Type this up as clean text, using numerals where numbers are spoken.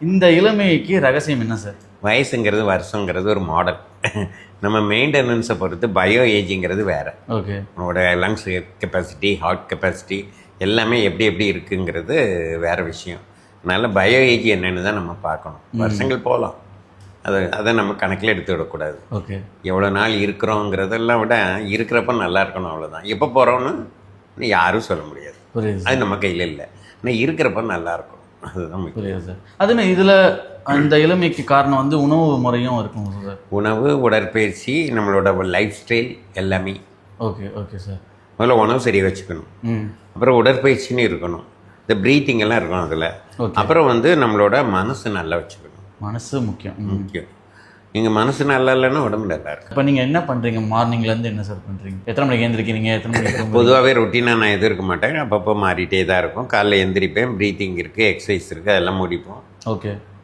இந்த இளமைக்கு ரகசியம் என்ன சார்? வயசுங்கிறது வருஷங்கிறது ஒரு மாடல். நம்ம மெயின்டெனன்ஸை பொறுத்து பயோ ஏஜிங்கிறது வேறு. ஓகே. நம்மளோட லங்ஸ் கெப்பாசிட்டி, ஹார்ட் கெப்பாசிட்டி எல்லாமே எப்படி எப்படி இருக்குங்கிறது வேறு விஷயம். அதனால் பயோ ஏஜ் என்னென்னு தான் நம்ம பார்க்கணும். வருஷங்கள் போகலாம், அதை நம்ம கணக்கில் எடுத்து விடக்கூடாது. ஓகே. எவ்வளோ நாள் இருக்கிறோங்கிறதெல்லாம் விட இருக்கிறப்ப நல்லா இருக்கணும், அவ்வளோதான். எப்போ போகிறோன்னு யாரும் சொல்ல முடியாது, புரியுது. அது நம்ம கையில் இல்லை. ஆனால் இருக்கிறப்ப நல்லா இருக்கணும், அதுதான் முக்கியம். புரியுது சார். அதுமாதிரி இதில் அந்த இளமைக்கு காரணம் வந்து உணவு முறையும் இருக்கும் சார். உணவு, உடற்பயிற்சி, நம்மளோட லைஃப் ஸ்டைல் எல்லாமே. Okay okay sir. முதல்ல உணவு சரியாக வச்சுக்கணும், அப்புறம் உடற்பயிற்சின்னு இருக்கணும், இந்த ப்ரீத்திங் எல்லாம் இருக்கணும் அதில். அப்புறம் வந்து நம்மளோட மனசு நல்லா வச்சுக்கணும். மனசு முக்கியம். முக்கியம். நீங்கள் மனசு நல்லா இல்லைன்னா உடம்பு நல்லா இருக்கு. இப்போ நீங்கள் என்ன பண்ணுறீங்க? மார்னிங்லேருந்து என்ன சார் பண்ணுறீங்க? எத்தனை மணிக்கு எழுந்திருக்கிறீங்க? எத்தனை மணிக்கு? பொதுவாகவே ரொட்டீனாக நான் எதுவும் இருக்க மாட்டேன், அப்பப்போ மாறிட்டே தான் இருக்கும். காலைல எந்திரிப்பேன், ப்ரீத்திங் இருக்குது, எக்ஸசைஸ் இருக்குது, அதெல்லாம் முடிப்போம். ஓகே.